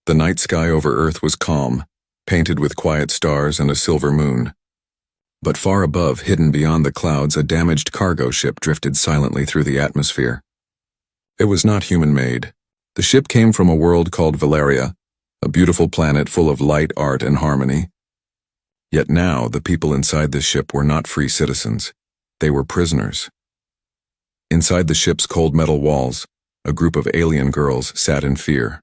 The night sky over Earth was calm, painted with quiet stars and a silver moon. But far above, hidden beyond the clouds, a damaged cargo ship drifted silently through the atmosphere. It was not human-made. The ship came from a world called Valeria, a beautiful planet full of light, art, and harmony. Yet now, the people inside this ship were not free citizens. They were prisoners. Inside the ship's cold metal walls, a group of alien girls sat in fear.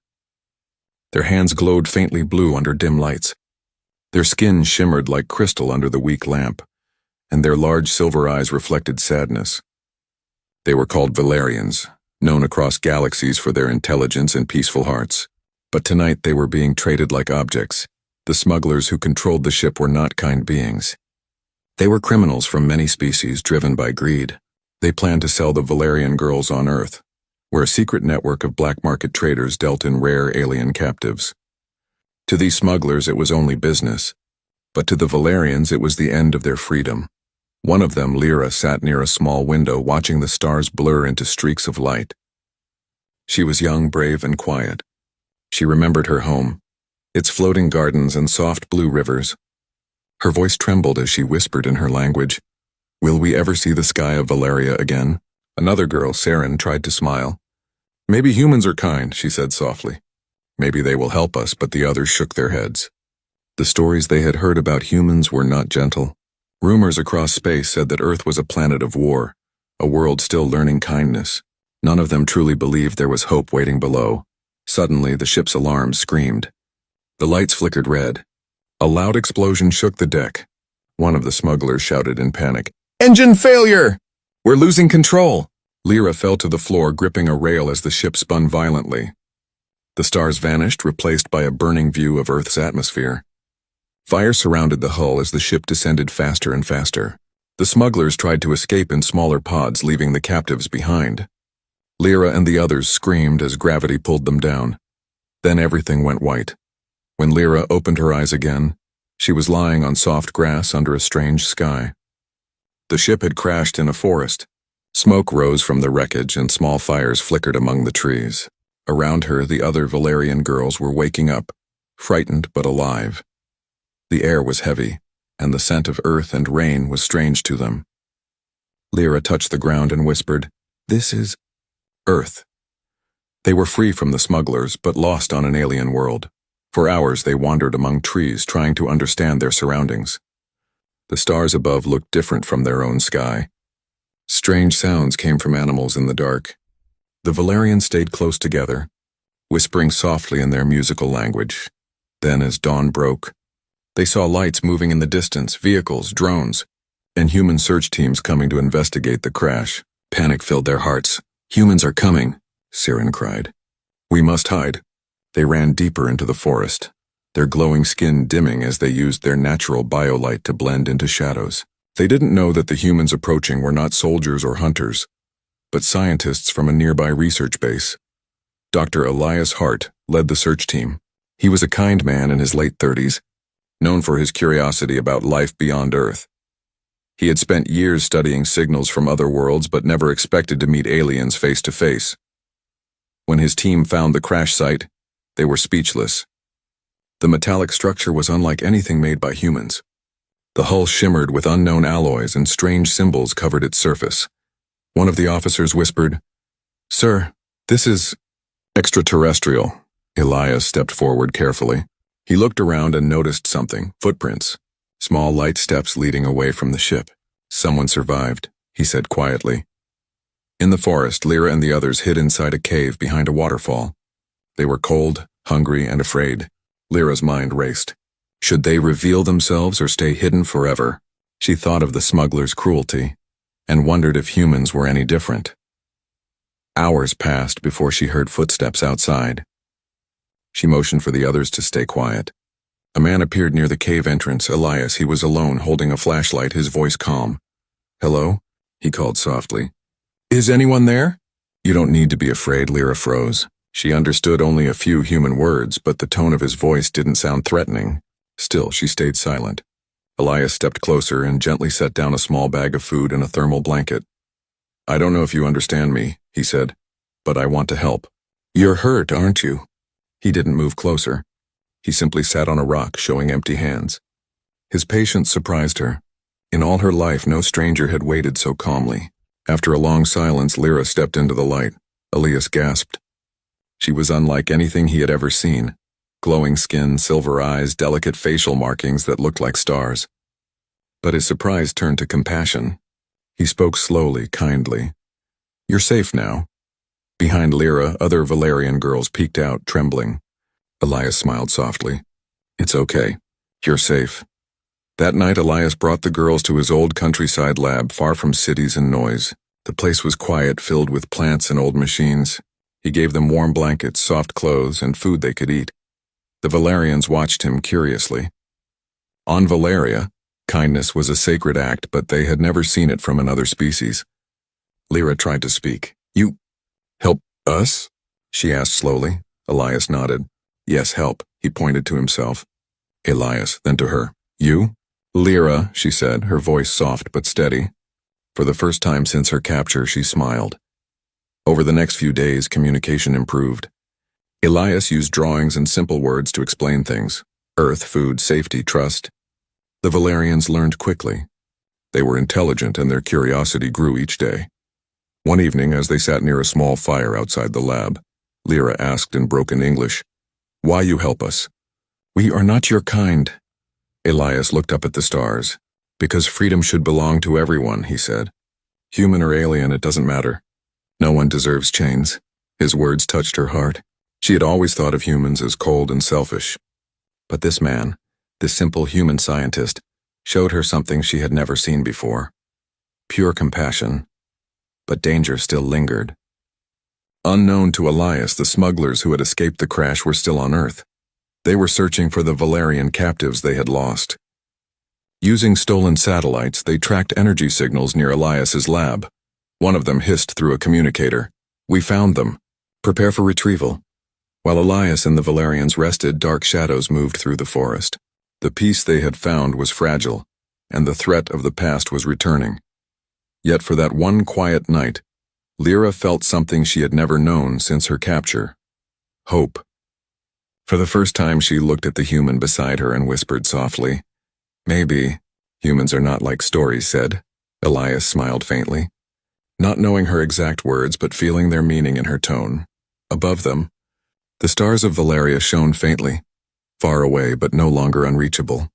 Their hands glowed faintly blue under dim lights. Their skin shimmered like crystal under the weak lamp, and their large silver eyes reflected sadness. They were called Valerians, known across galaxies for their intelligence and peaceful hearts. But tonight they were being traded like objects. The smugglers who controlled the ship were not kind beings. They were criminals from many species driven by greed. They planned to sell the Valerian girls on Earth, where a secret network of black market traders dealt in rare alien captives. To these smugglers it was only business, but to the Valerians it was the end of their freedom. One of them, Lyra, sat near a small window watching the stars blur into streaks of light. She was young, brave, and quiet. She remembered her home, its floating gardens and soft blue rivers. Her voice trembled as she whispered in her language, "Will we ever see the sky of Valeria again?" Another girl, Saren, tried to smile. "Maybe humans are kind," she said softly. "Maybe they will help us," but the others shook their heads. The stories they had heard about humans were not gentle. Rumors across space said that Earth was a planet of war, a world still learning kindness. None of them truly believed there was hope waiting below. Suddenly, the ship's alarm screamed. The lights flickered red. A loud explosion shook the deck. One of the smugglers shouted in panic, "Engine failure! We're losing control!" Lyra fell to the floor, gripping a rail as the ship spun violently. The stars vanished, replaced by a burning view of Earth's atmosphere. Fire surrounded the hull as the ship descended faster and faster. The smugglers tried to escape in smaller pods, leaving the captives behind. Lyra and the others screamed as gravity pulled them down. Then everything went white. When Lyra opened her eyes again, she was lying on soft grass under a strange sky. The ship had crashed in a forest. Smoke rose from the wreckage and small fires flickered among the trees. Around her, the other Valerian girls were waking up, frightened but alive. The air was heavy, and the scent of earth and rain was strange to them. Lyra touched the ground and whispered, "This is Earth." They were free from the smugglers, but lost on an alien world. For hours they wandered among trees, trying to understand their surroundings. The stars above looked different from their own sky. Strange sounds came from animals in the dark. The Valerians stayed close together, whispering softly in their musical language. Then, as dawn broke, they saw lights moving in the distance, vehicles, drones, and human search teams coming to investigate the crash. Panic filled their hearts. "Humans are coming," Saren cried. "We must hide." They ran deeper into the forest, their glowing skin dimming as they used their natural biolight to blend into shadows. They didn't know that the humans approaching were not soldiers or hunters, but scientists from a nearby research base. Dr. Elias Hart led the search team. He was a kind man in his late 30s, known for his curiosity about life beyond Earth. He had spent years studying signals from other worlds but never expected to meet aliens face to face. When his team found the crash site, they were speechless. The metallic structure was unlike anything made by humans. The hull shimmered with unknown alloys and strange symbols covered its surface. One of the officers whispered, "Sir, this is extraterrestrial." Elias stepped forward carefully. He looked around and noticed something, footprints, small light steps leading away from the ship. "Someone survived," he said quietly. In the forest, Lyra and the others hid inside a cave behind a waterfall. They were cold, hungry, and afraid. Lyra's mind raced. Should they reveal themselves or stay hidden forever? She thought of the smugglers' cruelty and wondered if humans were any different. Hours passed before she heard footsteps outside. She motioned for the others to stay quiet. A man appeared near the cave entrance. Elias, he was alone, holding a flashlight, his voice calm. "Hello?" he called softly. "Is anyone there?" "You don't need to be afraid," Lyra froze. She understood only a few human words, but the tone of his voice didn't sound threatening. Still, she stayed silent. Elias stepped closer and gently set down a small bag of food and a thermal blanket. "I don't know if you understand me," he said, "but I want to help." "You're hurt, aren't you?" He didn't move closer. He simply sat on a rock, showing empty hands. His patience surprised her. In all her life, no stranger had waited so calmly. After a long silence, Lyra stepped into the light. Elias gasped. She was unlike anything he had ever seen. Glowing skin, silver eyes, delicate facial markings that looked like stars. But his surprise turned to compassion. He spoke slowly, kindly. "You're safe now." Behind Lyra, other Valerian girls peeked out, trembling. Elias smiled softly. "It's okay. You're safe." That night, Elias brought the girls to his old countryside lab, far from cities and noise. The place was quiet, filled with plants and old machines. He gave them warm blankets, soft clothes, and food they could eat. The Valerians watched him curiously. On Valeria, kindness was a sacred act, but they had never seen it from another species. Lyra tried to speak. "You help us?" she asked slowly. Elias nodded. "Yes, help," he pointed to himself. Elias, then to her. "You?" "Lyra," she said, her voice soft but steady. For the first time since her capture, she smiled. Over the next few days, communication improved. Elias used drawings and simple words to explain things. Earth, food, safety, trust. The Valerians learned quickly. They were intelligent and their curiosity grew each day. One evening, as they sat near a small fire outside the lab, Lyra asked in broken English, "Why you help us?" "We are not your kind." Elias looked up at the stars. "Because freedom should belong to everyone," he said. "Human or alien, it doesn't matter. No one deserves chains." His words touched her heart. She had always thought of humans as cold and selfish. But this man, this simple human scientist, showed her something she had never seen before. Pure compassion. But danger still lingered. Unknown to Elias, the smugglers who had escaped the crash were still on Earth. They were searching for the Valerian captives they had lost. Using stolen satellites, they tracked energy signals near Elias's lab. One of them hissed through a communicator. "We found them. Prepare for retrieval." While Elias and the Valerians rested, dark shadows moved through the forest. The peace they had found was fragile, and the threat of the past was returning. Yet for that one quiet night, Lyra felt something she had never known since her capture. Hope. For the first time, she looked at the human beside her and whispered softly, "Maybe humans are not like stories said." Elias smiled faintly, not knowing her exact words but feeling their meaning in her tone. Above them, the stars of Valeria shone faintly, far away but no longer unreachable.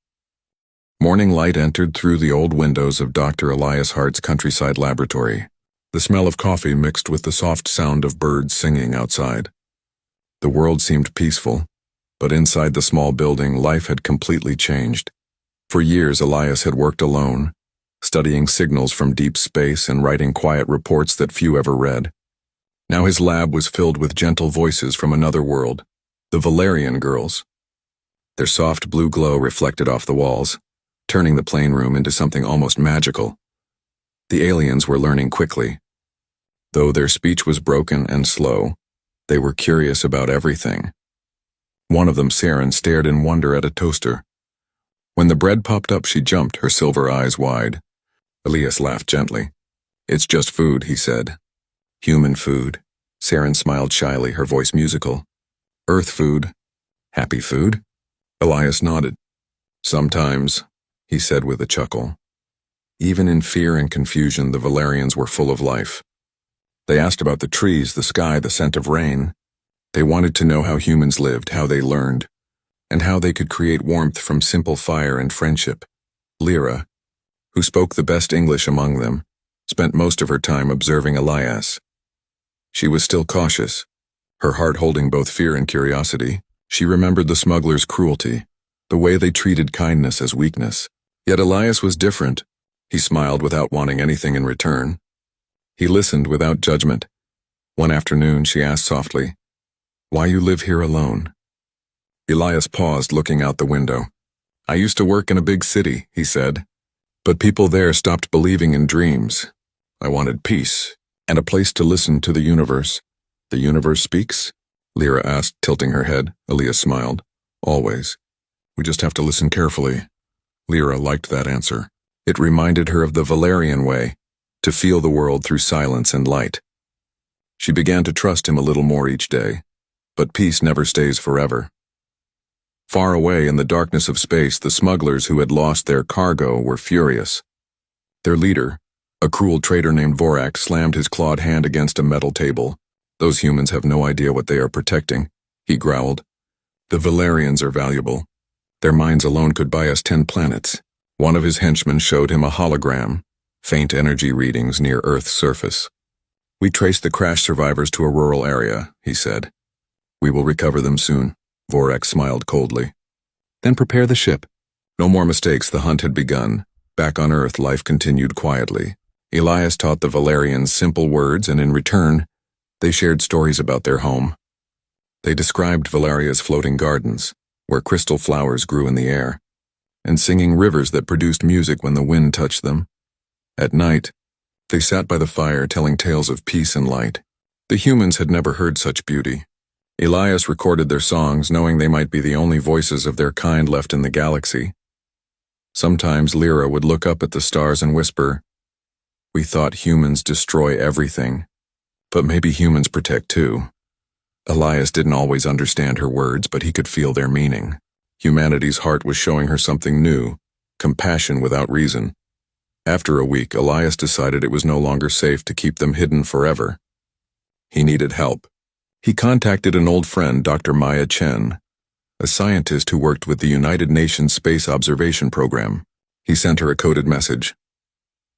Morning light entered through the old windows of Dr. Elias Hart's countryside laboratory. The smell of coffee mixed with the soft sound of birds singing outside. The world seemed peaceful, but inside the small building, life had completely changed. For years, Elias had worked alone, studying signals from deep space and writing quiet reports that few ever read. Now his lab was filled with gentle voices from another world, the Valerian girls. Their soft blue glow reflected off the walls, turning the plain room into something almost magical. The aliens were learning quickly. Though their speech was broken and slow, they were curious about everything. One of them, Saren, stared in wonder at a toaster. When the bread popped up, she jumped, her silver eyes wide. Elias laughed gently. "It's just food," he said. "Human food." Saren smiled shyly, her voice musical. "Earth food. Happy food?" Elias nodded. "Sometimes," he said with a chuckle. Even in fear and confusion, the Valerians were full of life. They asked about the trees, the sky, the scent of rain. They wanted to know how humans lived, how they learned, and how they could create warmth from simple fire and friendship. Lyra, who spoke the best English among them, spent most of her time observing Elias. She was still cautious, her heart holding both fear and curiosity. She remembered the smugglers' cruelty, the way they treated kindness as weakness. Yet Elias was different. He smiled without wanting anything in return. He listened without judgment. One afternoon, she asked softly, "Why you live here alone?" Elias paused, looking out the window. "I used to work in a big city," he said, "but people there stopped believing in dreams. I wanted peace, and a place to listen to the universe." "The universe speaks?" Lyra asked, tilting her head. Elias smiled. "Always. We just have to listen carefully." Lyra liked that answer. It reminded her of the Valerian way, to feel the world through silence and light. She began to trust him a little more each day. But peace never stays forever. Far away in the darkness of space, the smugglers who had lost their cargo were furious. Their leader, a cruel traitor named Vorak, slammed his clawed hand against a metal table. "Those humans have no idea what they are protecting," he growled. "The Valerians are valuable. Their minds alone could buy us 10 planets. One of his henchmen showed him a hologram, faint energy readings near Earth's surface. "We traced the crash survivors to a rural area," he said. "We will recover them soon." Vorak smiled coldly. "Then prepare the ship." No more mistakes, the hunt had begun. Back on Earth, life continued quietly. Elias taught the Valerians simple words, and in return, they shared stories about their home. They described Valeria's floating gardens, where crystal flowers grew in the air, and singing rivers that produced music when the wind touched them. At night, they sat by the fire telling tales of peace and light. The humans had never heard such beauty. Elias recorded their songs, knowing they might be the only voices of their kind left in the galaxy. Sometimes Lyra would look up at the stars and whisper, "We thought humans destroy everything, but maybe humans protect too." Elias didn't always understand her words, but he could feel their meaning. Humanity's heart was showing her something new, compassion without reason. After a week, Elias decided it was no longer safe to keep them hidden forever. He needed help. He contacted an old friend, Dr. Maya Chen, a scientist who worked with the United Nations Space Observation Program. He sent her a coded message.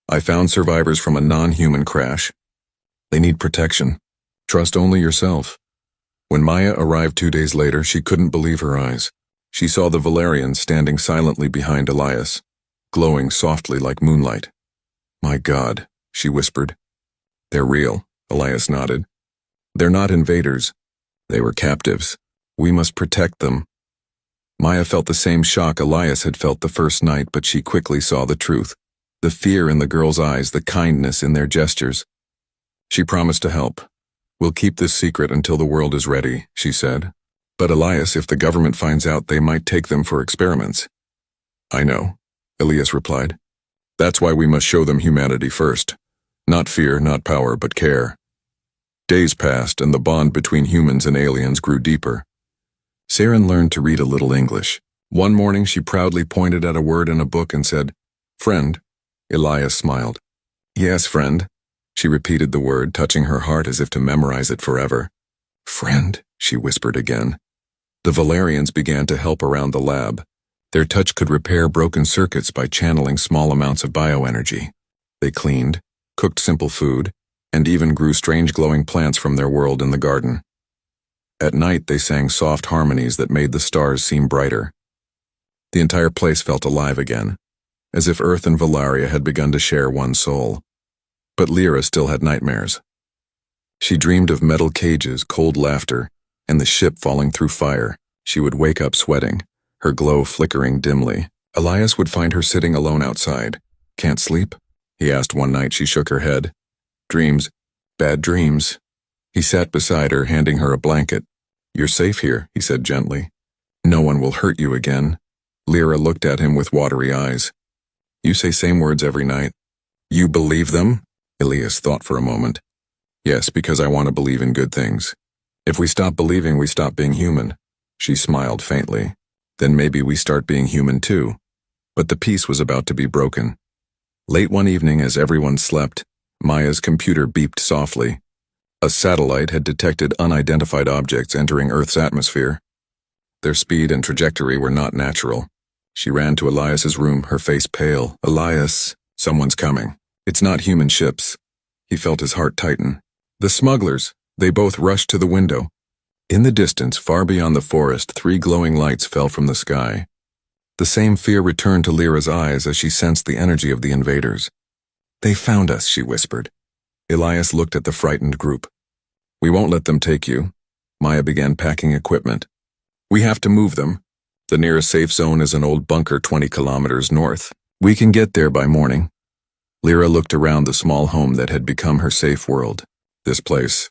"I found survivors from a non-human crash. They need protection. Trust only yourself." When Maya arrived 2 days later, she couldn't believe her eyes. She saw the Valerians standing silently behind Elias, glowing softly like moonlight. "My God," she whispered. "They're real," Elias nodded. "They're not invaders. They were captives. We must protect them." Maya felt the same shock Elias had felt the first night, but she quickly saw the truth. The fear in the girl's eyes, the kindness in their gestures. She promised to help. "We'll keep this secret until the world is ready," she said. "But Elias, if the government finds out, they might take them for experiments." "I know," Elias replied. "That's why we must show them humanity first. Not fear, not power, but care." Days passed, and the bond between humans and aliens grew deeper. Saren learned to read a little English. One morning she proudly pointed at a word in a book and said, "Friend." Elias smiled. "Yes, friend." She repeated the word, touching her heart as if to memorize it forever. "Friend," she whispered again. The Valerians began to help around the lab. Their touch could repair broken circuits by channeling small amounts of bioenergy. They cleaned, cooked simple food, and even grew strange glowing plants from their world in the garden. At night they sang soft harmonies that made the stars seem brighter. The entire place felt alive again, as if Earth and Valeria had begun to share one soul. But Lyra still had nightmares. She dreamed of metal cages, cold laughter, and the ship falling through fire. She would wake up sweating, her glow flickering dimly. Elias would find her sitting alone outside. "Can't sleep?" he asked one night. She shook her head. "Dreams. Bad dreams." He sat beside her, handing her a blanket. "You're safe here," he said gently. "No one will hurt you again." Lyra looked at him with watery eyes. "You say same words every night." "You believe them?" Elias thought for a moment. "Yes, because I want to believe in good things. If we stop believing, we stop being human." She smiled faintly. "Then maybe we start being human too." But the peace was about to be broken. Late one evening, as everyone slept, Maya's computer beeped softly. A satellite had detected unidentified objects entering Earth's atmosphere. Their speed and trajectory were not natural. She ran to Elias's room, her face pale. "Elias, someone's coming. It's not human ships." He felt his heart tighten. "The smugglers." They both rushed to the window. In the distance, far beyond the forest, 3 glowing lights fell from the sky. The same fear returned to Lyra's eyes as she sensed the energy of the invaders. "They found us," she whispered. Elias looked at the frightened group. "We won't let them take you." Maya began packing equipment. "We have to move them. The nearest safe zone is an old bunker 20 kilometers north. We can get there by morning." Lyra looked around the small home that had become her safe world. "This place.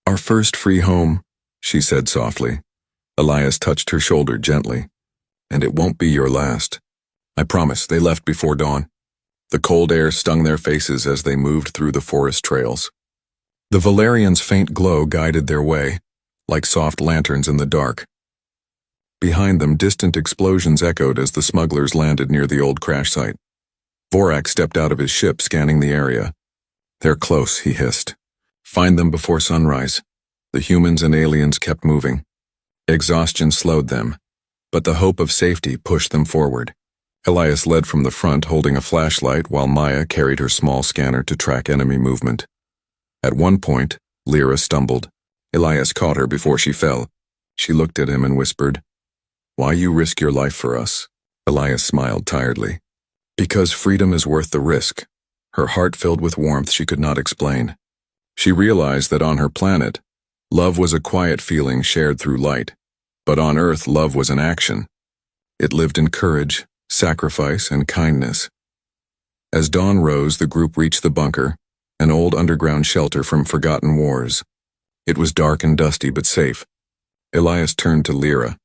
Our first free home," she said softly. Elias touched her shoulder gently. "And it won't be your last. I promise." They left before dawn. The cold air stung their faces as they moved through the forest trails. The Valerians' faint glow guided their way. like soft lanterns in the dark. Behind them, distant explosions echoed as the smugglers landed near the old crash site. Vorak stepped out of his ship, scanning the area. "They're close," he hissed. "Find them before sunrise." The humans and aliens kept moving. Exhaustion slowed them, but the hope of safety pushed them forward. Elias led from the front, holding a flashlight, while Maya carried her small scanner to track enemy movement. At one point, Lyra stumbled. Elias caught her before she fell. She looked at him and whispered, "Why you risk your life for us?" Elias smiled tiredly. "Because freedom is worth the risk." Her heart filled with warmth she could not explain. She realized that on her planet, love was a quiet feeling shared through light, but on Earth love was an action. It lived in courage, sacrifice, and kindness. As dawn rose, the group reached the bunker, an old underground shelter from forgotten wars. It was dark and dusty but safe. Elias turned to Lyra.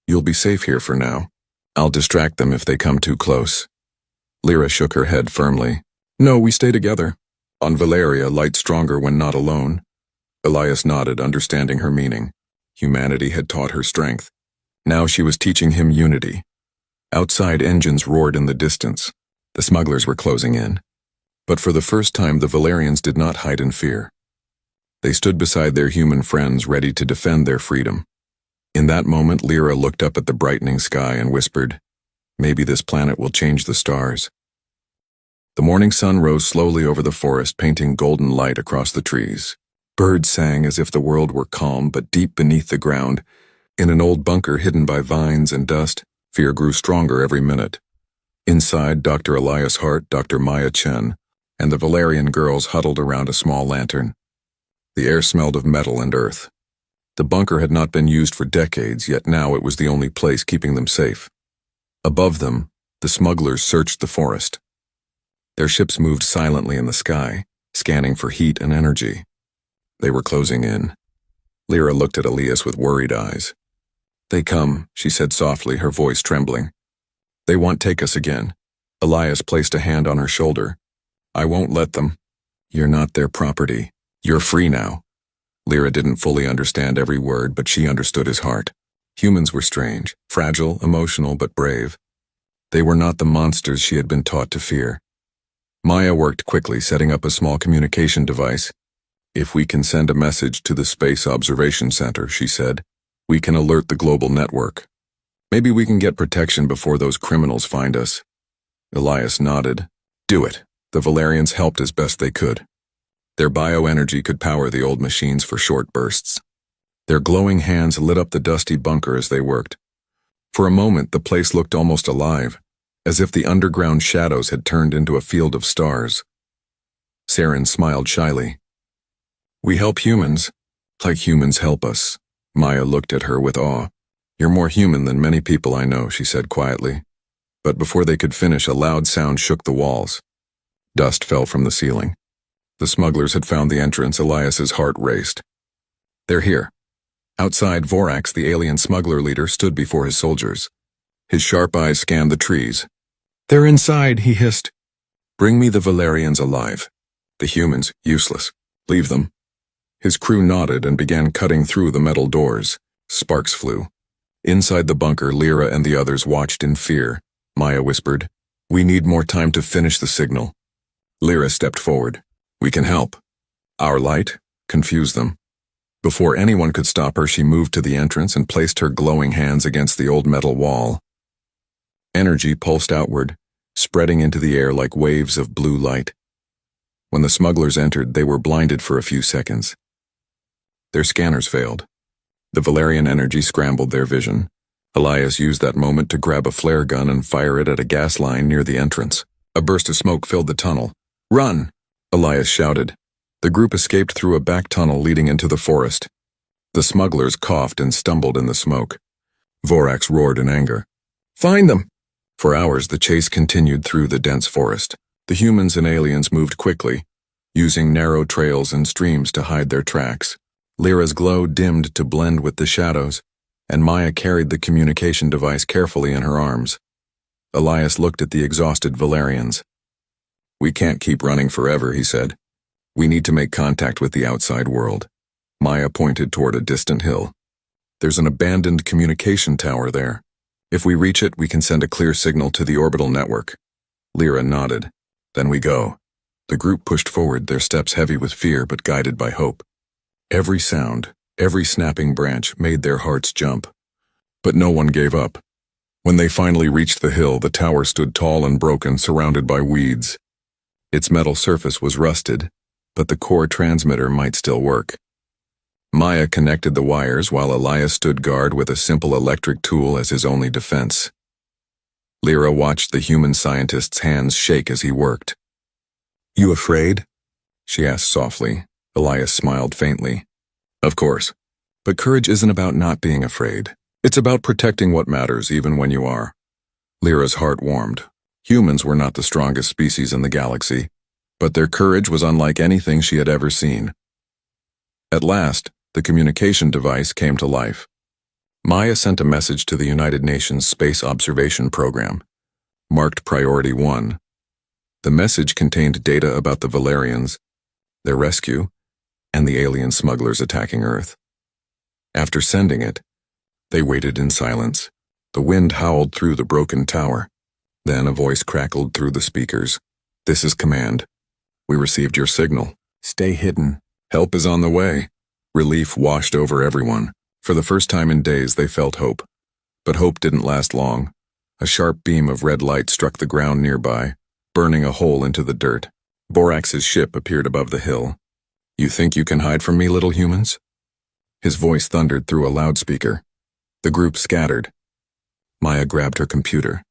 "You'll be safe here for now. I'll distract them if they come too close." Lyra shook her head firmly. "No, we stay together. On Valeria, light's stronger when not alone." Elias nodded, understanding her meaning. Humanity had taught her strength. Now she was teaching him unity. Outside, engines roared in the distance. The smugglers were closing in. But for the first time, the Valerians did not hide in fear. They stood beside their human friends, ready to defend their freedom. In that moment, Lyra looked up at the brightening sky and whispered, "Maybe this planet will change the stars." The morning sun rose slowly over the forest, painting golden light across the trees. Birds sang as if the world were calm, but deep beneath the ground, in an old bunker hidden by vines and dust, fear grew stronger every minute. Inside, Dr. Elias Hart, Dr. Maya Chen, and the Valerian girls huddled around a small lantern. The air smelled of metal and earth. The bunker had not been used for decades, yet now it was the only place keeping them safe. Above them, the smugglers searched the forest. Their ships moved silently in the sky, scanning for heat and energy. They were closing in. Lyra looked at Elias with worried eyes. "They come," she said softly, her voice trembling. "They won't take us again." Elias placed a hand on her shoulder. "I won't let them." "You're not their property. You're free now." Lyra didn't fully understand every word, but she understood his heart. Humans were strange, fragile, emotional, but brave. They were not the monsters she had been taught to fear. Maya worked quickly, setting up a small communication device. "If we can send a message to the Space Observation Center," she said, "we can alert the global network. Maybe we can get protection before those criminals find us." Elias nodded. "Do it." The Valerians helped as best they could. Their bioenergy could power the old machines for short bursts. Their glowing hands lit up the dusty bunker as they worked. For a moment, the place looked almost alive, as if the underground shadows had turned into a field of stars. Saren smiled shyly. "We help humans, like humans help us." Maya looked at her with awe. "You're more human than many people I know," she said quietly. But before they could finish, a loud sound shook the walls. Dust fell from the ceiling. The smugglers had found the entrance. Elias's heart raced. "They're here." Outside, Vorax, the alien smuggler leader, stood before his soldiers. His sharp eyes scanned the trees. "They're inside," he hissed. "Bring me the Valerians alive. The humans, useless. Leave them." His crew nodded and began cutting through the metal doors. Sparks flew. Inside the bunker, Lyra and the others watched in fear. Maya whispered, "We need more time to finish the signal." Lyra stepped forward. "We can help." "Our light?" confused them. Before anyone could stop her, she moved to the entrance and placed her glowing hands against the old metal wall. Energy pulsed outward, spreading into the air like waves of blue light. When the smugglers entered, they were blinded for a few seconds. Their scanners failed. The Valerian energy scrambled their vision. Elias used that moment to grab a flare gun and fire it at a gas line near the entrance. A burst of smoke filled the tunnel. "Run!" Elias shouted. The group escaped through a back tunnel leading into the forest. The smugglers coughed and stumbled in the smoke. Vorax roared in anger. "Find them!" For hours, the chase continued through the dense forest. The humans and aliens moved quickly, using narrow trails and streams to hide their tracks. Lyra's glow dimmed to blend with the shadows, and Maya carried the communication device carefully in her arms. Elias looked at the exhausted Valerians. "We can't keep running forever," he said. "We need to make contact with the outside world." Maya pointed toward a distant hill. There's an abandoned communication tower there. If we reach it, we can send a clear signal to the orbital network. Lyra nodded. Then we go. The group pushed forward, their steps heavy with fear but guided by hope. Every sound, every snapping branch made their hearts jump. But no one gave up. When they finally reached the hill, the tower stood tall and broken, surrounded by weeds. Its metal surface was rusted, but the core transmitter might still work. Maya connected the wires while Elias stood guard with a simple electric tool as his only defense. Lyra watched the human scientist's hands shake as he worked. "You afraid?" she asked softly. Elias smiled faintly. "Of course. But courage isn't about not being afraid. It's about protecting what matters even when you are." Lyra's heart warmed. Humans were not the strongest species in the galaxy, but their courage was unlike anything she had ever seen. At last, the communication device came to life. Maya sent a message to the United Nations Space Observation Program, marked Priority 1. The message contained data about the Valerians, their rescue, and the alien smugglers attacking Earth. After sending it, they waited in silence. The wind howled through the broken tower. Then a voice crackled through the speakers. "This is command. We received your signal. Stay hidden. Help is on the way." Relief washed over everyone. For the first time in days, they felt hope. But hope didn't last long. A sharp beam of red light struck the ground nearby, burning a hole into the dirt. Borax's ship appeared above the hill. "You think you can hide from me, little humans?" His voice thundered through a loudspeaker. The group scattered. Maya grabbed her computer.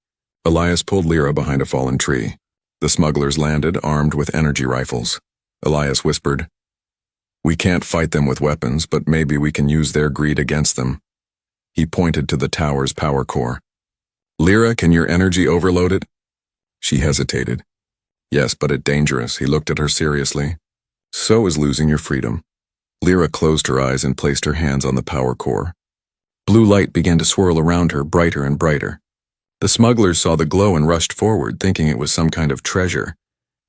Elias pulled Lyra behind a fallen tree. The smugglers landed, armed with energy rifles. Elias whispered, "We can't fight them with weapons, but maybe we can use their greed against them." He pointed to the tower's power core. "Lyra, can your energy overload it?" She hesitated. "Yes, but it's dangerous." He looked at her seriously. "So is losing your freedom." Lyra closed her eyes and placed her hands on the power core. Blue light began to swirl around her, brighter and brighter. The smugglers saw the glow and rushed forward, thinking it was some kind of treasure.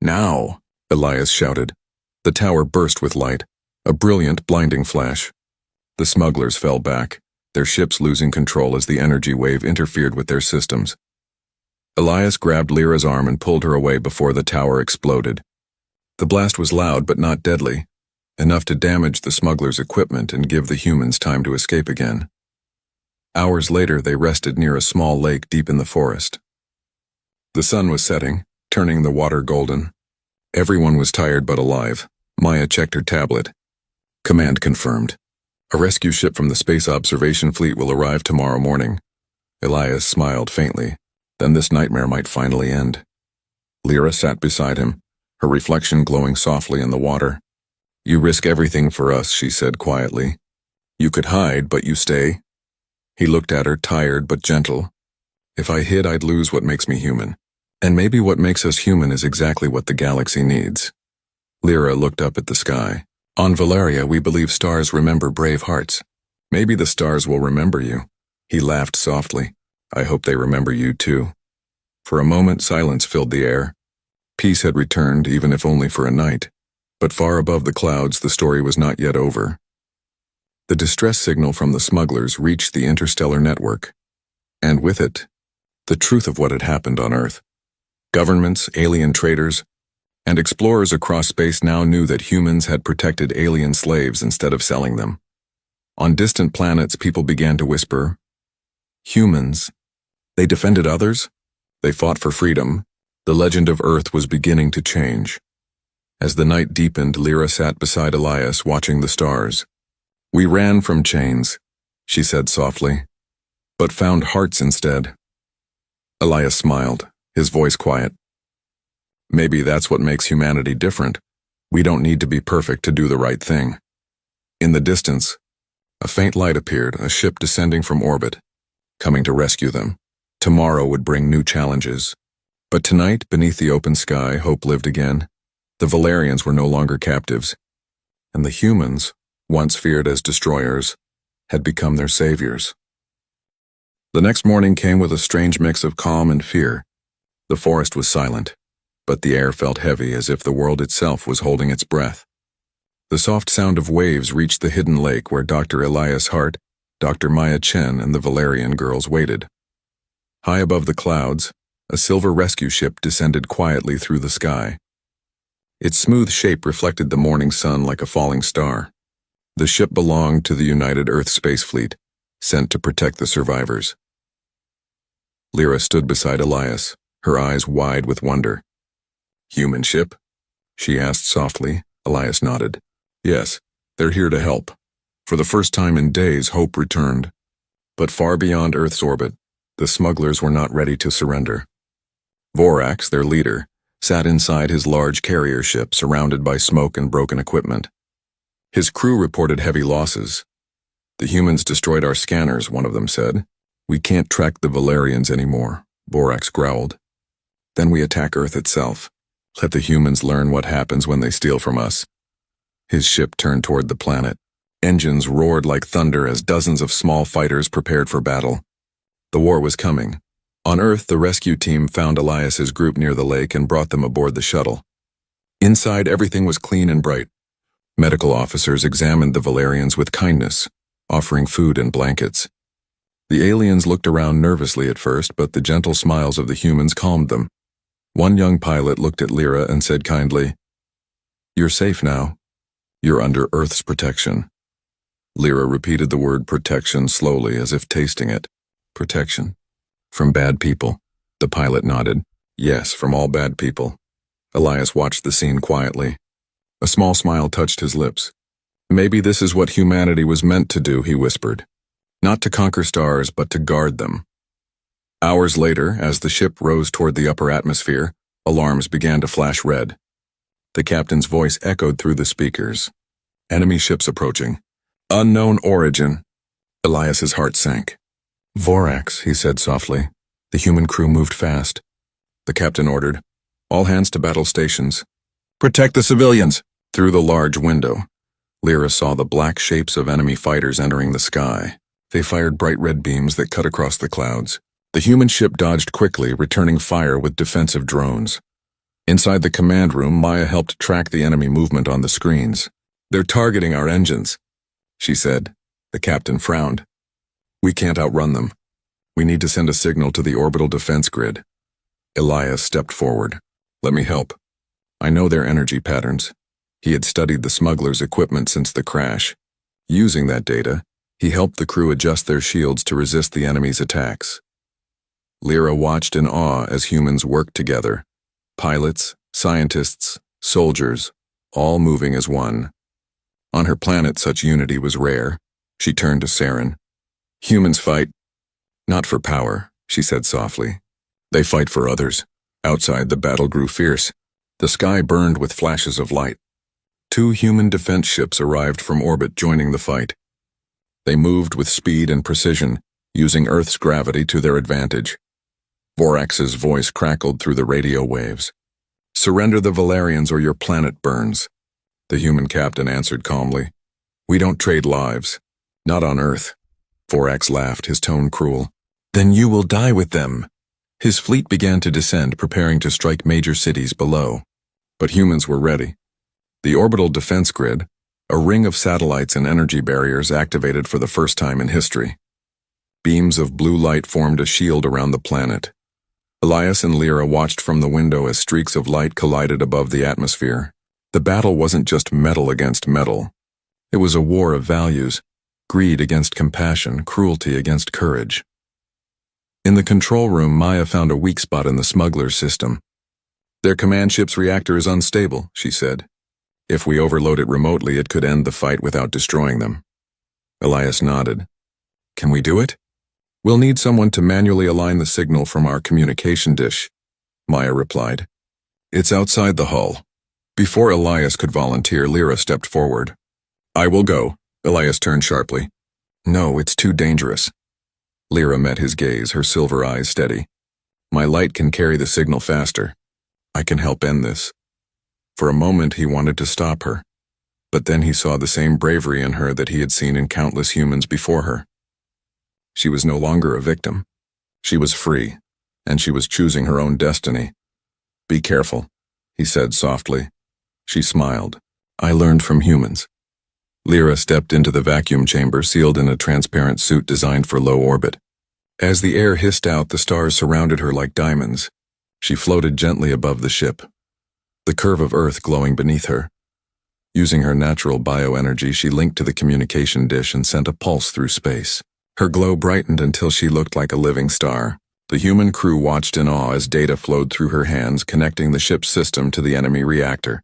"Now!" Elias shouted. The tower burst with light, a brilliant, blinding flash. The smugglers fell back, their ships losing control as the energy wave interfered with their systems. Elias grabbed Lyra's arm and pulled her away before the tower exploded. The blast was loud but not deadly, enough to damage the smugglers' equipment and give the humans time to escape again. Hours later, they rested near a small lake deep in the forest. The sun was setting, turning the water golden. Everyone was tired but alive. Maya checked her tablet. Command confirmed. A rescue ship from the Space Observation Fleet will arrive tomorrow morning. Elias smiled faintly. Then this nightmare might finally end. Lyra sat beside him, her reflection glowing softly in the water. "You risk everything for us," she said quietly. "You could hide, but you stay." He looked at her, tired but gentle. "If I hid, I'd lose what makes me human. And maybe what makes us human is exactly what the galaxy needs." Lyra looked up at the sky. "On Valeria, we believe stars remember brave hearts. Maybe the stars will remember you." He laughed softly. "I hope they remember you too." For a moment, silence filled the air. Peace had returned, even if only for a night. But far above the clouds, the story was not yet over. The distress signal from the smugglers reached the interstellar network. And with it, the truth of what had happened on Earth. Governments, alien traders, and explorers across space now knew that humans had protected alien slaves instead of selling them. On distant planets, people began to whisper, "Humans. They defended others? They fought for freedom." The legend of Earth was beginning to change. As the night deepened, Lyra sat beside Elias, watching the stars. "We ran from chains," she said softly, "but found hearts instead." Elias smiled, his voice quiet. "Maybe that's what makes humanity different. We don't need to be perfect to do the right thing." In the distance, a faint light appeared, a ship descending from orbit, coming to rescue them. Tomorrow would bring new challenges. But tonight, beneath the open sky, hope lived again. The Valerians were no longer captives, and the humans, once feared as destroyers, had become their saviors. The next morning came with a strange mix of calm and fear. The forest was silent, but the air felt heavy as if the world itself was holding its breath. The soft sound of waves reached the hidden lake where Dr. Elias Hart, Dr. Maya Chen, and the Valerian girls waited. High above the clouds, a silver rescue ship descended quietly through the sky. Its smooth shape reflected the morning sun like a falling star. The ship belonged to the United Earth Space Fleet, sent to protect the survivors. Lyra stood beside Elias, her eyes wide with wonder. "Human ship?" she asked softly. Elias nodded. "Yes, they're here to help." For the first time in days, hope returned. But far beyond Earth's orbit, the smugglers were not ready to surrender. Vorax, their leader, sat inside his large carrier ship surrounded by smoke and broken equipment. His crew reported heavy losses. "The humans destroyed our scanners," one of them said. "We can't track the Valerians anymore," Vorax growled. "Then we attack Earth itself. Let the humans learn what happens when they steal from us." His ship turned toward the planet. Engines roared like thunder as dozens of small fighters prepared for battle. The war was coming. On Earth, the rescue team found Elias's group near the lake and brought them aboard the shuttle. Inside, everything was clean and bright. Medical officers examined the Valerians with kindness, offering food and blankets. The aliens looked around nervously at first, but the gentle smiles of the humans calmed them. One young pilot looked at Lyra and said kindly, "You're safe now. You're under Earth's protection." Lyra repeated the word protection slowly, as if tasting it. "Protection? From bad people?" The pilot nodded. "Yes, from all bad people." Elias watched the scene quietly. A small smile touched his lips. "Maybe this is what humanity was meant to do," he whispered. "Not to conquer stars, but to guard them." Hours later, as the ship rose toward the upper atmosphere, alarms began to flash red. The captain's voice echoed through the speakers. "Enemy ships approaching. Unknown origin." Elias's heart sank. "Vorax," he said softly. The human crew moved fast. The captain ordered, "All hands to battle stations. Protect the civilians." Through the large window, Lyra saw the black shapes of enemy fighters entering the sky. They fired bright red beams that cut across the clouds. The human ship dodged quickly, returning fire with defensive drones. Inside the command room, Maya helped track the enemy movement on the screens. "They're targeting our engines," she said. The captain frowned. "We can't outrun them. We need to send a signal to the orbital defense grid." Elias stepped forward. "Let me help. I know their energy patterns." He had studied the smugglers' equipment since the crash. Using that data, he helped the crew adjust their shields to resist the enemy's attacks. Lyra watched in awe as humans worked together. Pilots, scientists, soldiers, all moving as one. On her planet, such unity was rare. She turned to Saren. "Humans fight, not for power," she said softly. "They fight for others." Outside, the battle grew fierce. The sky burned with flashes of light. 2 human defense ships arrived from orbit, joining the fight. They moved with speed and precision, using Earth's gravity to their advantage. Vorax's voice crackled through the radio waves. "Surrender the Valerians or your planet burns." The human captain answered calmly, "We don't trade lives. Not on Earth." Vorax laughed, his tone cruel. "Then you will die with them." His fleet began to descend, preparing to strike major cities below. But humans were ready. The orbital defense grid, a ring of satellites and energy barriers, activated for the first time in history. Beams of blue light formed a shield around the planet. Elias and Lyra watched from the window as streaks of light collided above the atmosphere. The battle wasn't just metal against metal. It was a war of values, greed against compassion, cruelty against courage. In the control room, Maya found a weak spot in the smuggler's system. "Their command ship's reactor is unstable," she said. "If we overload it remotely, it could end the fight without destroying them." Elias nodded. "Can we do it?" "We'll need someone to manually align the signal from our communication dish," Maya replied. "It's outside the hull." Before Elias could volunteer, Lyra stepped forward. "I will go." Elias turned sharply. "No, it's too dangerous." Lyra met his gaze, her silver eyes steady. "My light can carry the signal faster. I can help end this." For a moment he wanted to stop her, but then he saw the same bravery in her that he had seen in countless humans before her. She was no longer a victim. She was free, and she was choosing her own destiny. "Be careful," he said softly. She smiled. I learned from humans. Lyra stepped into the vacuum chamber sealed in a transparent suit designed for low orbit. As the air hissed out, the stars surrounded her like diamonds. She floated gently above the ship, the curve of Earth glowing beneath her. Using her natural bioenergy, she linked to the communication dish and sent a pulse through space. Her glow brightened until she looked like a living star. The human crew watched in awe as data flowed through her hands, connecting the ship's system to the enemy reactor.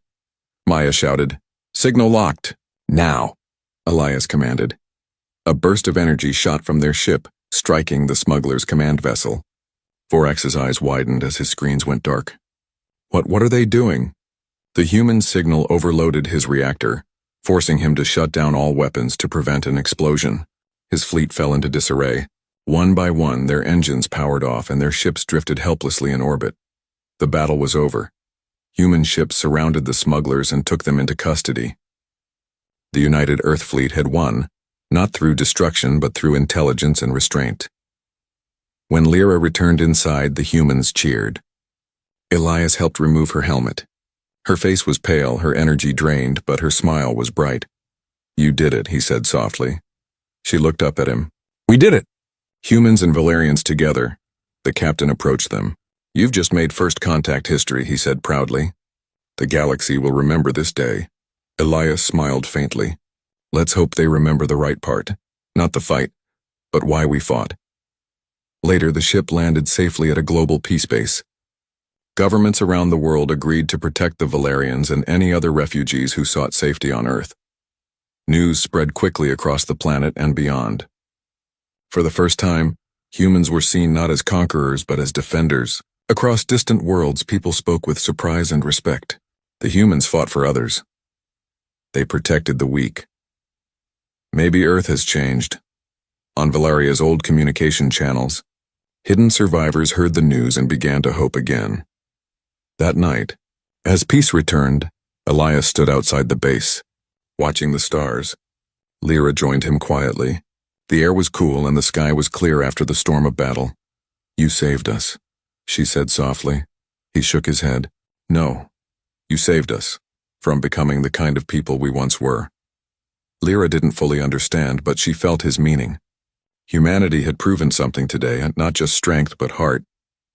Maya shouted, "Signal locked! Now!" Elias commanded. A burst of energy shot from their ship, striking the smuggler's command vessel. Vorax's eyes widened as his screens went dark. What are they doing? The human signal overloaded his reactor, forcing him to shut down all weapons to prevent an explosion. His fleet fell into disarray. One by one, their engines powered off and their ships drifted helplessly in orbit. The battle was over. Human ships surrounded the smugglers and took them into custody. The United Earth Fleet had won, not through destruction but through intelligence and restraint. When Lyra returned inside, the humans cheered. Elias helped remove her helmet. Her face was pale, her energy drained, but her smile was bright. "You did it," he said softly. She looked up at him. "We did it!" Humans and Valerians together. The captain approached them. "You've just made first contact history," he said proudly. "The galaxy will remember this day." Elias smiled faintly. "Let's hope they remember the right part. Not the fight, but why we fought." Later, the ship landed safely at a global peace base. Governments around the world agreed to protect the Valerians and any other refugees who sought safety on Earth. News spread quickly across the planet and beyond. For the first time, humans were seen not as conquerors but as defenders. Across distant worlds, people spoke with surprise and respect. The humans fought for others. They protected the weak. Maybe Earth has changed. On Valeria's old communication channels, hidden survivors heard the news and began to hope again. That night, as peace returned, Elias stood outside the base, watching the stars. Lyra joined him quietly. The air was cool and the sky was clear after the storm of battle. "You saved us," she said softly. He shook his head. "No, you saved us from becoming the kind of people we once were." Lyra didn't fully understand, but she felt his meaning. Humanity had proven something today, and not just strength but heart.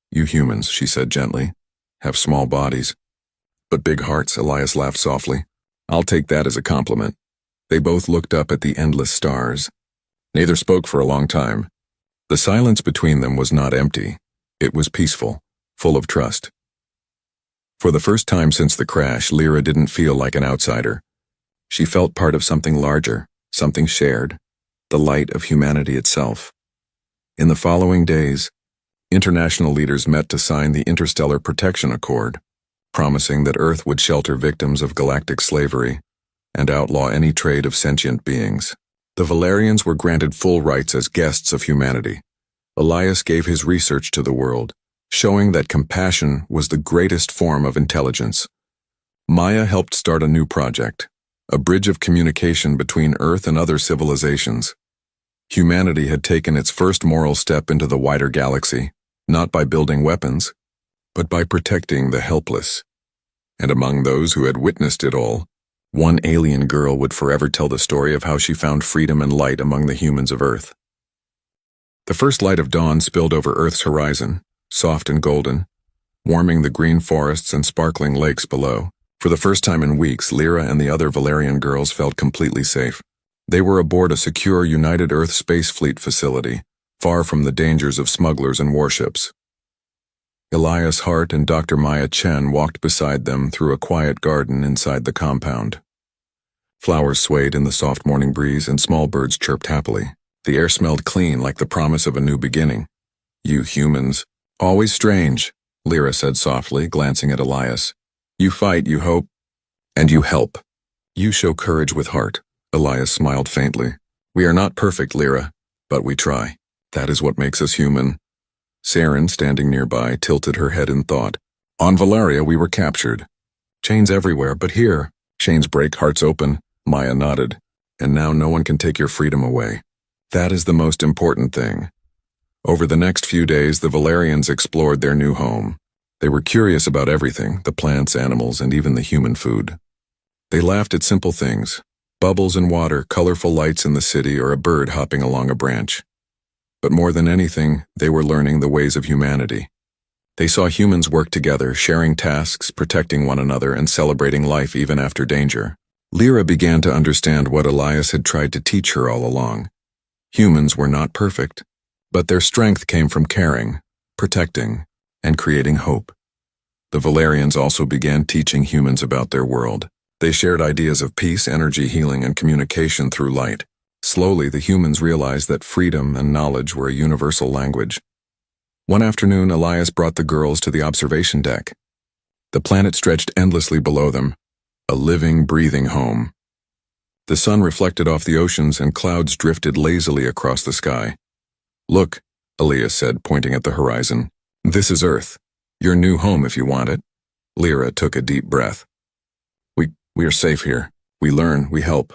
"You humans," she said gently, "have small bodies, but big hearts." Elias laughed softly. "I'll take that as a compliment." They both looked up at the endless stars. Neither spoke for a long time. The silence between them was not empty. It was peaceful, full of trust. For the first time since the crash, Lyra didn't feel like an outsider. She felt part of something larger, something shared, the light of humanity itself. In the following days, international leaders met to sign the Interstellar Protection Accord, promising that Earth would shelter victims of galactic slavery and outlaw any trade of sentient beings. The Valerians were granted full rights as guests of humanity. Elias gave his research to the world, showing that compassion was the greatest form of intelligence. Maya helped start a new project, a bridge of communication between Earth and other civilizations. Humanity had taken its first moral step into the wider galaxy, not by building weapons, but by protecting the helpless. And among those who had witnessed it all, one alien girl would forever tell the story of how she found freedom and light among the humans of Earth. The first light of dawn spilled over Earth's horizon, soft and golden, warming the green forests and sparkling lakes below. For the first time in weeks, Lyra and the other Valerian girls felt completely safe. They were aboard a secure United Earth Space Fleet facility, far from the dangers of smugglers and warships. Elias Hart and Dr. Maya Chen walked beside them through a quiet garden inside the compound. Flowers swayed in the soft morning breeze and small birds chirped happily. The air smelled clean, like the promise of a new beginning. "You humans, always strange," Lyra said softly, glancing at Elias. "You fight, you hope, and you help. You show courage with heart." Elias smiled faintly. "We are not perfect, Lyra, but we try. That is what makes us human." Saren, standing nearby, tilted her head in thought. "On Valeria we were captured. Chains everywhere, but here, chains break, hearts open." Maya nodded. "And now no one can take your freedom away. That is the most important thing." Over the next few days, the Valerians explored their new home. They were curious about everything, the plants, animals, and even the human food. They laughed at simple things: bubbles in water, colorful lights in the city, or a bird hopping along a branch. But more than anything, they were learning the ways of humanity. They saw humans work together, sharing tasks, protecting one another, and celebrating life even after danger. Lyra began to understand what Elias had tried to teach her all along. Humans were not perfect, but their strength came from caring, protecting, and creating hope. The Valerians also began teaching humans about their world. They shared ideas of peace, energy, healing, and communication through light. Slowly, the humans realized that freedom and knowledge were a universal language. One afternoon, Elias brought the girls to the observation deck. The planet stretched endlessly below them, a living, breathing home. The sun reflected off the oceans and clouds drifted lazily across the sky. "Look," Elias said, pointing at the horizon. "This is Earth. Your new home if you want it." Lyra took a deep breath. We are safe here. We learn, we help."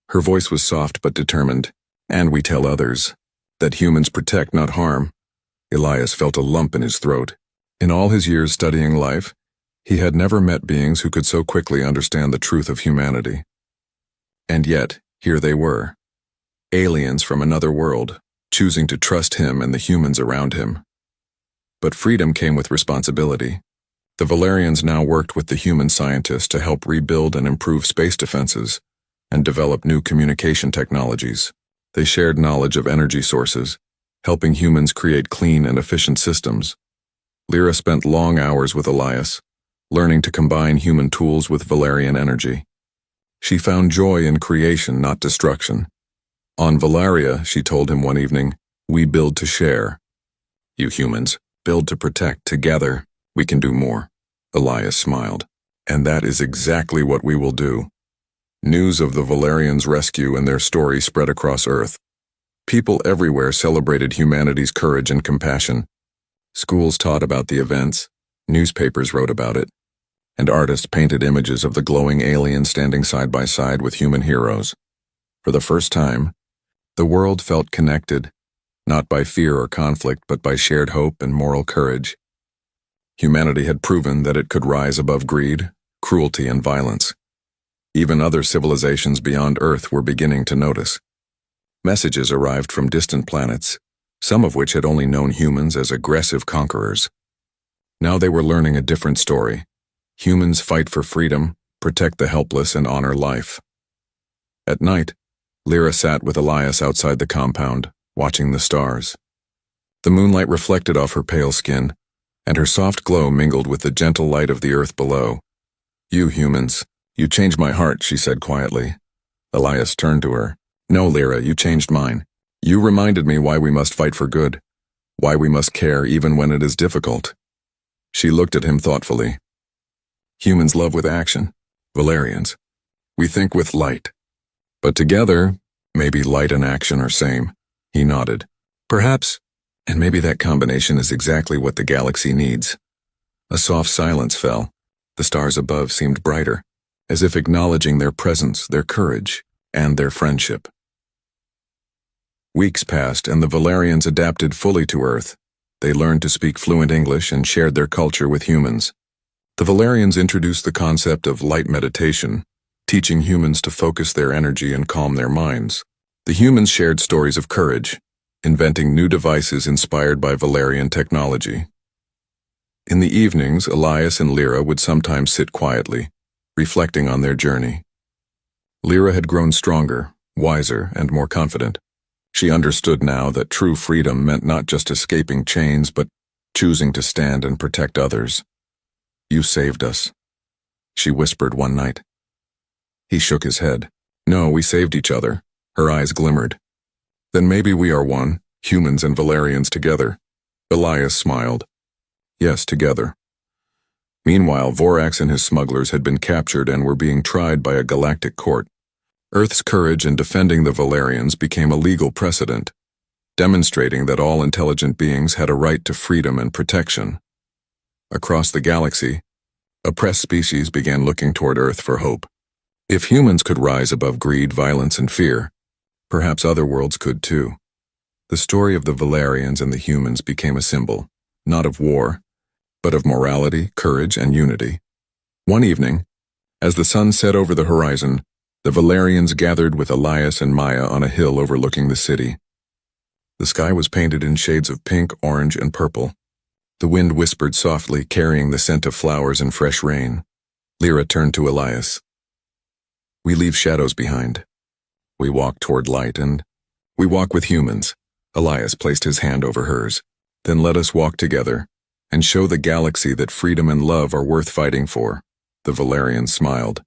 Her voice was soft but determined. "And we tell others that humans protect, not harm." Elias felt a lump in his throat. In all his years studying life, he had never met beings who could so quickly understand the truth of humanity. And yet, here they were, aliens from another world, choosing to trust him and the humans around him. But freedom came with responsibility. The Valerians now worked with the human scientists to help rebuild and improve space defenses and develop new communication technologies. They shared knowledge of energy sources, helping humans create clean and efficient systems. Lyra spent long hours with Elias, learning to combine human tools with Valerian energy. She found joy in creation, not destruction. On Valeria, she told him one evening, "We build to share. You humans build to protect. Together, we can do more." Elias smiled. "And that is exactly what we will do." News of the Valerians' rescue and their story spread across Earth. People everywhere celebrated humanity's courage and compassion. Schools taught about the events, newspapers wrote about it, and artists painted images of the glowing aliens standing side by side with human heroes. For the first time, the world felt connected, not by fear or conflict, but by shared hope and moral courage. Humanity had proven that it could rise above greed, cruelty, and violence. Even other civilizations beyond Earth were beginning to notice. Messages arrived from distant planets, some of which had only known humans as aggressive conquerors. Now they were learning a different story. Humans fight for freedom, protect the helpless, and honor life. At night, Lyra sat with Elias outside the compound, watching the stars. The moonlight reflected off her pale skin, and her soft glow mingled with the gentle light of the earth below. "You humans, you changed my heart," she said quietly. Elias turned to her. "No, Lyra, you changed mine. You reminded me why we must fight for good, why we must care even when it is difficult." She looked at him thoughtfully. "Humans love with action. Valerians, we think with light. But together, maybe light and action are same." He nodded. "Perhaps, and maybe that combination is exactly what the galaxy needs." A soft silence fell. The stars above seemed brighter, as if acknowledging their presence, their courage, and their friendship. Weeks passed, and the Valerians adapted fully to Earth. They learned to speak fluent English and shared their culture with humans. The Valerians introduced the concept of light meditation, teaching humans to focus their energy and calm their minds. The humans shared stories of courage, inventing new devices inspired by Valerian technology. In the evenings, Elias and Lyra would sometimes sit quietly, reflecting on their journey. Lyra had grown stronger, wiser, and more confident. She understood now that true freedom meant not just escaping chains, but choosing to stand and protect others. "You saved us," she whispered one night. He shook his head. "No, we saved each other." Her eyes glimmered. "Then maybe we are one, humans and Valerians together." Elias smiled. "Yes, together." Meanwhile, Vorax and his smugglers had been captured and were being tried by a galactic court. Earth's courage in defending the Valerians became a legal precedent, demonstrating that all intelligent beings had a right to freedom and protection. Across the galaxy, oppressed species began looking toward Earth for hope. If humans could rise above greed, violence, and fear, perhaps other worlds could too. The story of the Valerians and the humans became a symbol, not of war, but of morality, courage, and unity. One evening, As the sun set over the horizon, the Valerians gathered with Elias and Maya on a hill overlooking the city. The sky was painted in shades of pink, orange, and purple. The wind whispered softly, carrying the scent of flowers and fresh rain. Lyra turned to Elias. "We leave shadows behind. We walk toward light, and we walk with humans." Elias placed his hand over hers. "Then let us walk together and show the galaxy that freedom and love are worth fighting for." The Valerians smiled.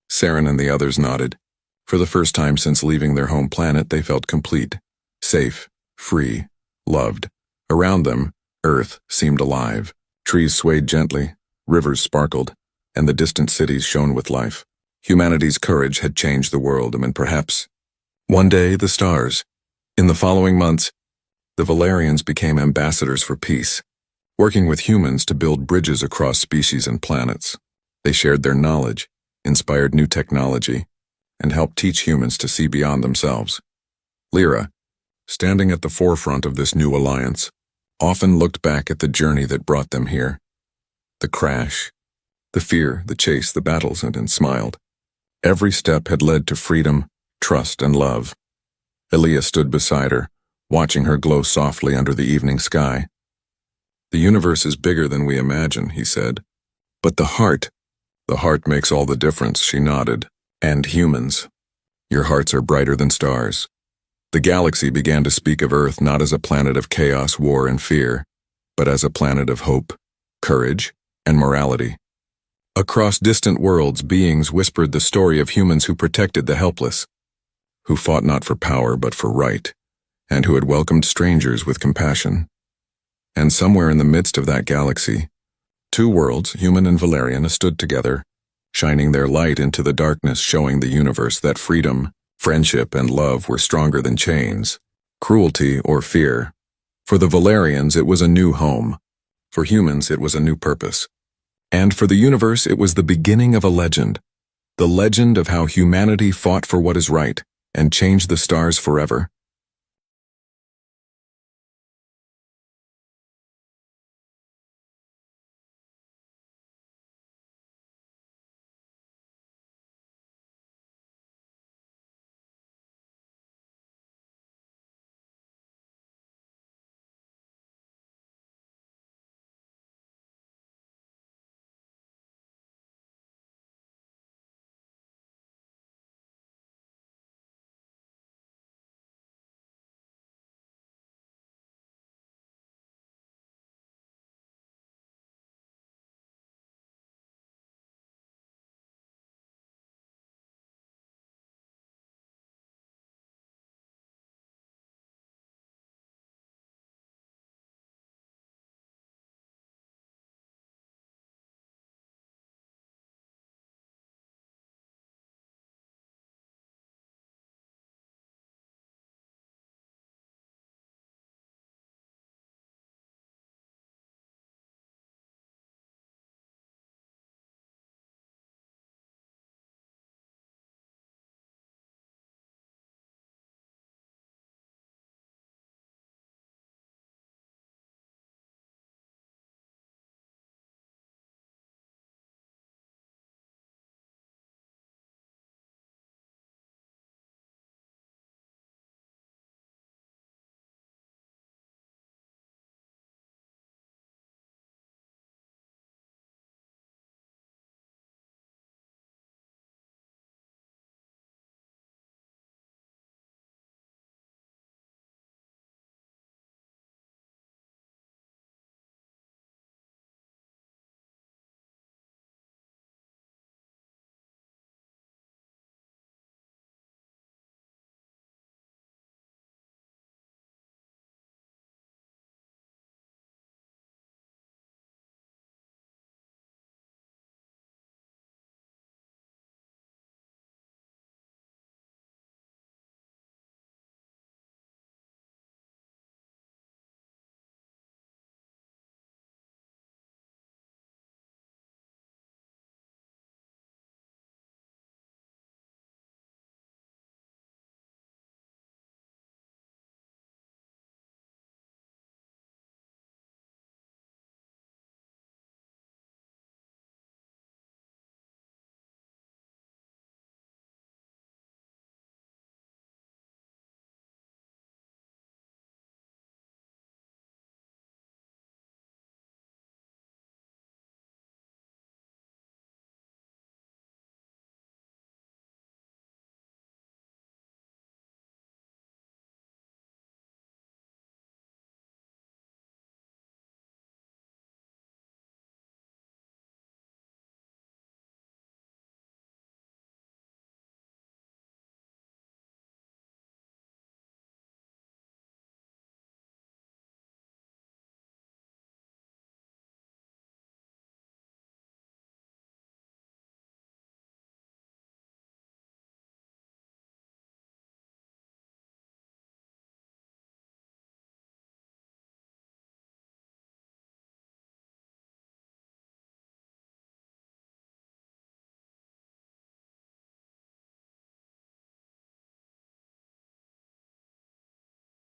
Saren and the others nodded. For the first time since leaving their home planet, they felt complete, safe, free, loved. Around them, Earth seemed alive. Trees swayed gently, rivers sparkled, and the distant cities shone with life. Humanity's courage had changed the world, and perhaps one day the stars. In the following months, the Valerians became ambassadors for peace, working with humans to build bridges across species and planets. They shared their knowledge, inspired new technology, and helped teach humans to see beyond themselves. Lyra, standing at the forefront of this new alliance, often looked back at the journey that brought them here. The crash, the fear, the chase, the battles, and smiled. Every step had led to freedom, trust, and love. Elias stood beside her, watching her glow softly under the evening sky. "The universe is bigger than we imagine," he said. "But the heart makes all the difference," she nodded. "And humans. Your hearts are brighter than stars." The galaxy began to speak of Earth not as a planet of chaos, war, and fear, but as a planet of hope, courage, and morality. Across distant worlds, beings whispered the story of humans who protected the helpless, who fought not for power but for right, and who had welcomed strangers with compassion. And somewhere in the midst of that galaxy, two worlds, human and Valerian, stood together, shining their light into the darkness, showing the universe that freedom, friendship, and love were stronger than chains, cruelty, or fear. For the Valerians, it was a new home. For humans, it was a new purpose. And for the universe, it was the beginning of a legend. The legend of how humanity fought for what is right and changed the stars forever.